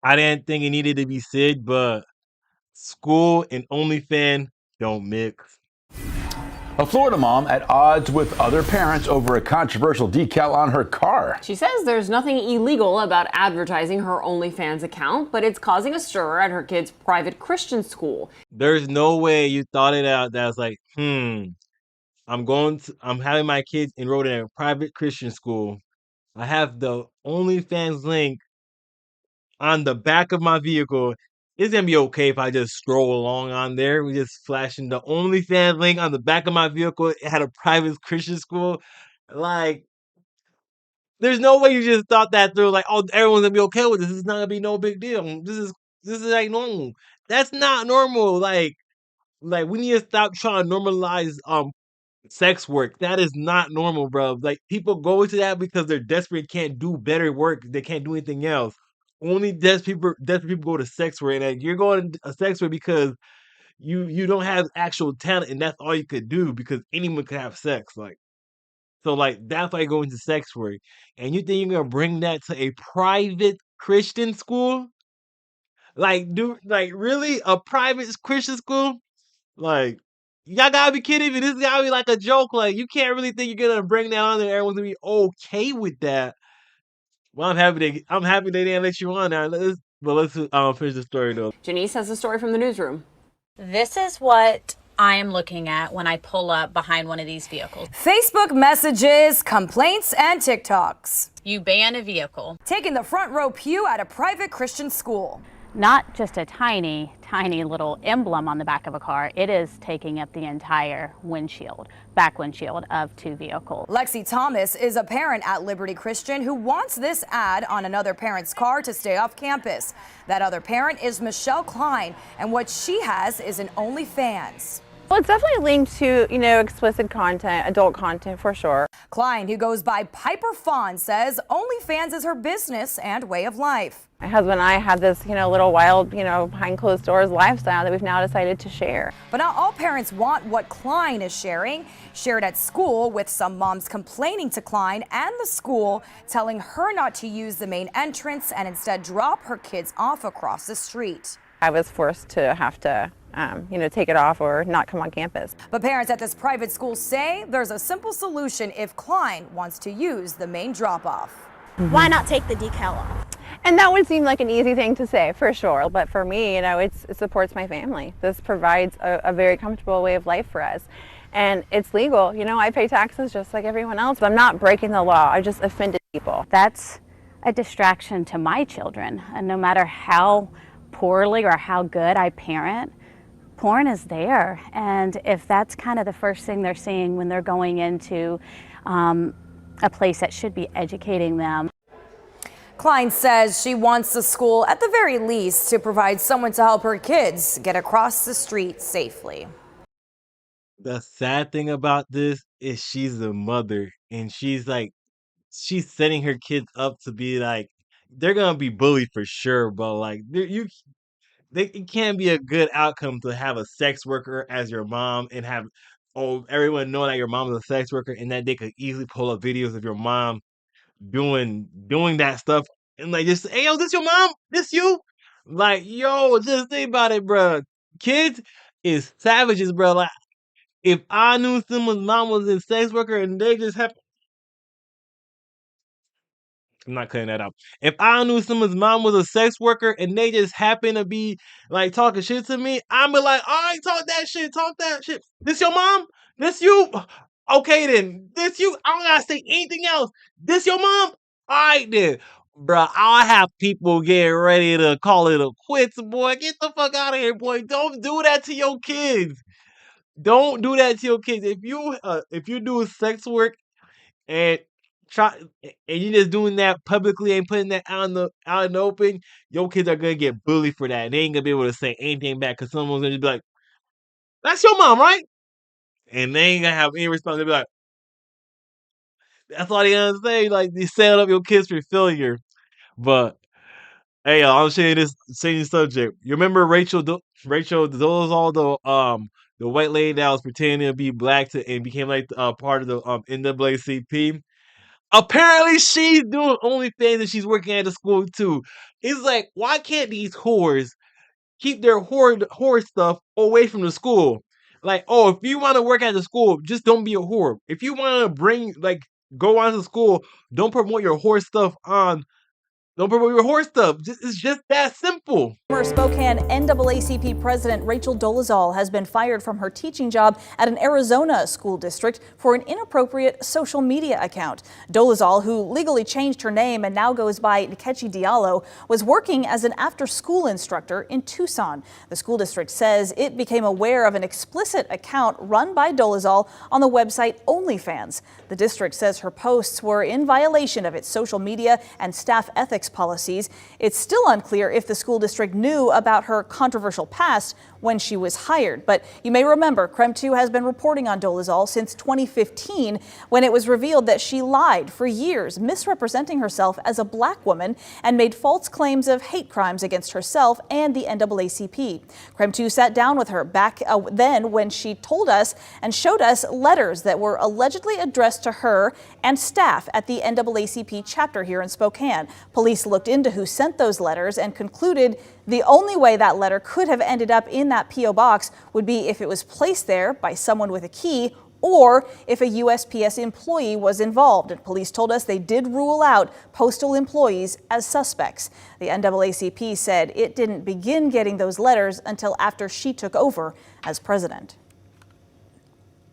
I didn't think it needed to be said, but school and OnlyFans don't mix. A Florida mom at odds with other parents over a controversial decal on her car. She says there's nothing illegal about advertising her OnlyFans account, but it's causing a stir at her kid's private Christian school. There's no way you thought it out that was like, I'm having my kids enrolled in a private Christian school. I have the OnlyFans link on the back of my vehicle. It's gonna be okay if I just stroll along on there. We just flashing the OnlyFans link on the back of my vehicle. It had a private Christian school. Like, there's no way you just thought that through. Like, oh, everyone's gonna be okay with this. This is not gonna be no big deal. This is like normal. That's not normal. Like we need to stop trying to normalize sex work. That is not normal, bro. Like people go into that because they're desperate, can't do better work. They can't do anything else. Only desperate people go to sex work, and like, you're going to a sex work because you don't have actual talent, and that's all you could do because anyone could have sex. Like so, like that's why you go into sex work, and you think you're gonna bring that to a private Christian school? Like, like really a private Christian school? Like, y'all gotta be kidding me. This gotta be like a joke. Like, you can't really think you're gonna bring that on there. Everyone's gonna be okay with that. Well, I'm happy they didn't let you on now. Let's finish the story though. Janice has a story from the newsroom. This is what I am looking at when I pull up behind one of these vehicles. Facebook messages, complaints, and TikToks. You ban a vehicle. Taking the front row pew at a private Christian school. Not just a tiny, tiny little emblem on the back of a car. It is taking up the entire windshield, back windshield of two vehicles. Lexi Thomas is a parent at Liberty Christian who wants this ad on another parent's car to stay off campus. That other parent is Michelle Klein, and what she has is an OnlyFans. Well, it's definitely linked to, explicit content, adult content for sure. Klein, who goes by Piper Fawn, says OnlyFans is her business and way of life. My husband and I have this, little wild, behind closed doors lifestyle that we've now decided to share. But not all parents want what Klein is sharing. Shared at school, with some moms complaining to Klein and the school, telling her not to use the main entrance and instead drop her kids off across the street. I was forced to have to, take it off or not come on campus. But parents at this private school say there's a simple solution if Klein wants to use the main drop-off. Why not take the decal off? And that would seem like an easy thing to say, for sure. But for me, it supports my family. This provides a very comfortable way of life for us. And it's legal. I pay taxes just like everyone else. I'm not breaking the law. I just offended people. That's a distraction to my children. And no matter how poorly or how good I parent, porn is there. And if that's kind of the first thing they're seeing when they're going into a place that should be educating them. Klein says she wants the school, at the very least, to provide someone to help her kids get across the street safely. The sad thing about this is she's a mother, and she's setting her kids up to be like, they're gonna be bullied for sure, but like it can't be a good outcome to have a sex worker as your mom and have everyone know that your mom is a sex worker and that they could easily pull up videos of your mom doing that stuff and like just hey yo, this your mom? This you? Like yo, just think about it, bro. Kids is savages, bro. Like if I knew someone's mom was a sex worker and they just happened. I'm not cutting that out. If I knew someone's mom was a sex worker and they just happen to be like talking shit to me, I'm be like, all right, talk that shit. This your mom? This you? Okay then. This you? I don't gotta say anything else. This your mom? All right then. Bruh, I have people getting ready to call it a quits, boy. Get the fuck out of here, boy. Don't do that to your kids. Don't do that to your kids. If you do sex work and try and you just doing that publicly and putting that out in the open, your kids are gonna get bullied for that. They ain't gonna be able to say anything back because someone's gonna just be like, "That's your mom, right?" And they ain't gonna have any response. They'll be like, "That's all they gonna say." Like they set up your kids for failure. But hey, I'm saying this same subject. You remember Rachel Dolezal, the white lady that was pretending to be black and became like part of the NAACP. Apparently, she's doing OnlyFans and she's working at the school too. It's like, why can't these whores keep their whore stuff away from the school? Like, oh, if you want to work at the school, just don't be a whore. If you want to go on to school, don't promote your whore stuff on. Don't promote your whore stuff. It's just that simple. Former Spokane NAACP President Rachel Dolezal has been fired from her teaching job at an Arizona school district for an inappropriate social media account. Dolezal, who legally changed her name and now goes by Nkechi Diallo, was working as an after-school instructor in Tucson. The school district says it became aware of an explicit account run by Dolezal on the website OnlyFans. The district says her posts were in violation of its social media and staff ethics policies. It's still unclear if the school district knew about her controversial past when she was hired. But you may remember KREM 2 has been reporting on Dolezal since 2015, when it was revealed that she lied for years, misrepresenting herself as a black woman and made false claims of hate crimes against herself and the NAACP. KREM 2 sat down with her back then when she told us and showed us letters that were allegedly addressed to her and staff at the NAACP chapter here in Spokane. Police looked into who sent those letters and concluded the only way that letter could have ended up in that P.O. box would be if it was placed there by someone with a key or if a USPS employee was involved. And police told us they did rule out postal employees as suspects. The NAACP said it didn't begin getting those letters until after she took over as president.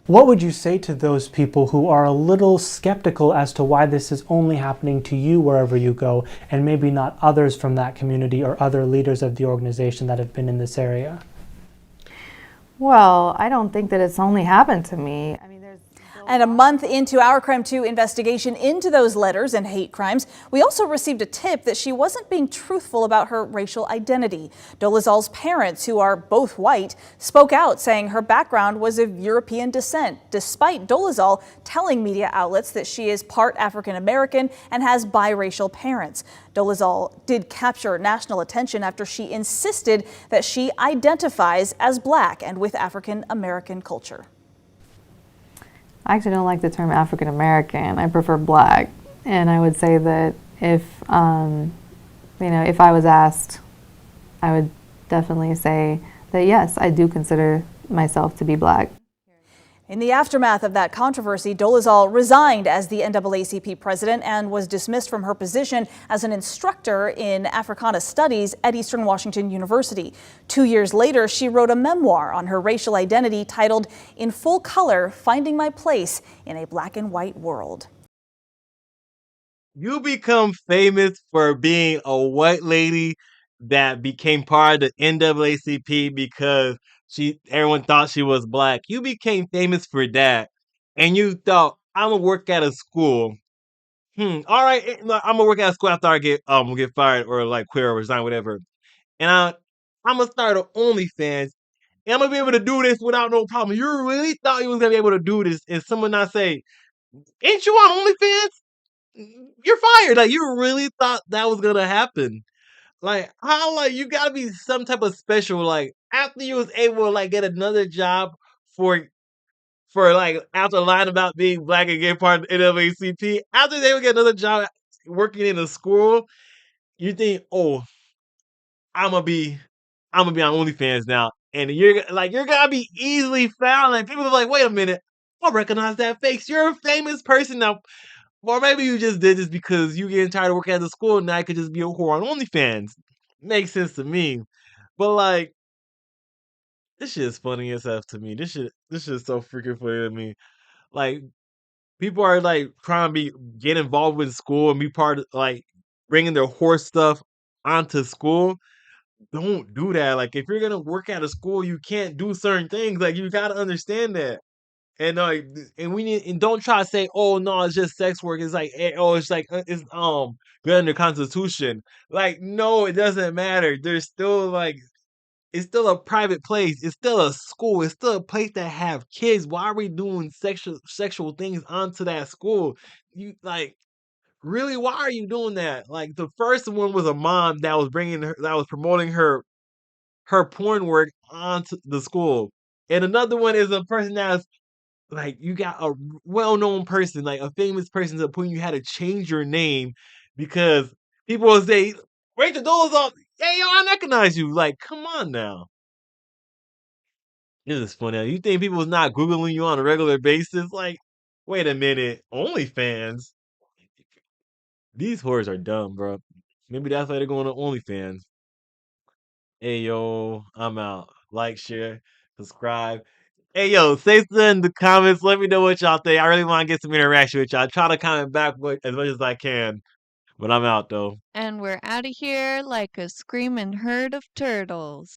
What would you say to those people who are a little skeptical as to why this is only happening to you wherever you go, and maybe not others from that community or other leaders of the organization that have been in this area? Well, I don't think that it's only happened to me. I mean, And a month into our KREM 2 investigation into those letters and hate crimes, we also received a tip that she wasn't being truthful about her racial identity. Dolezal's parents, who are both white, spoke out saying her background was of European descent, despite Dolezal telling media outlets that she is part African American and has biracial parents. Dolezal did capture national attention after she insisted that she identifies as black and with African American culture. I actually don't like the term African American. I prefer black. And I would say that if I was asked, I would definitely say that yes, I do consider myself to be black. In the aftermath of that controversy, Dolezal resigned as the NAACP president and was dismissed from her position as an instructor in Africana Studies at Eastern Washington University. 2 years later, she wrote a memoir on her racial identity titled "In Full Color: Finding My Place in a Black and White World." You become famous for being a white lady that became part of the NAACP because everyone thought she was black. You became famous for that, and you thought, I'm gonna work at a school. All right, I'm gonna work at a school after I get fired or like quit or resign, whatever. And I'm gonna start an OnlyFans, and I'm gonna be able to do this without no problem. You really thought you was gonna be able to do this, and someone not say, "Ain't you on OnlyFans? You're fired." Like, you really thought that was gonna happen. Like, how, like, you gotta be some type of special, like, after you was able to, like, get another job like, after lying about being black and getting part of the NAACP, after they would get another job working in a school, you think, "Oh, Imma be Imma be on OnlyFans now," and you're gonna be easily found, like, people are like, "Wait a minute, I recognize that face. You're a famous person now." Or maybe you just did this because you getting tired of working at the school and now you could just be a whore on OnlyFans. Makes sense to me. But like, this shit is funny as F to me. This shit is so freaking funny to me. Like, people are like trying to get involved with school and be part of like bringing their horse stuff onto school. Don't do that. Like, if you're gonna work at a school, you can't do certain things. Like, you gotta understand that. And like, and don't try to say, "Oh no, it's just sex work." It's like, it's like it's good under Constitution. Like, no, it doesn't matter. There's still like, it's still a private place. It's still a school. It's still a place that have kids. Why are we doing sexual things onto that school? You like, really? Why are you doing that? Like, the first one was a mom that was promoting her porn work onto the school, and another one is a person that's like you got a well-known person, like a famous person, to the point you had to change your name because people will say, Rachel Dolezal, hey yo, I recognize you. Like, come on now. This is funny. You think people was not Googling you on a regular basis? Like, wait a minute. OnlyFans? These whores are dumb, bro. Maybe that's why they're going to OnlyFans. Hey yo, I'm out. Like, share, subscribe. Hey yo, say something in the comments. Let me know what y'all think. I really want to get some interaction with y'all. Try to comment back as much as I can. But I'm out though. And we're out of here like a screaming herd of turtles.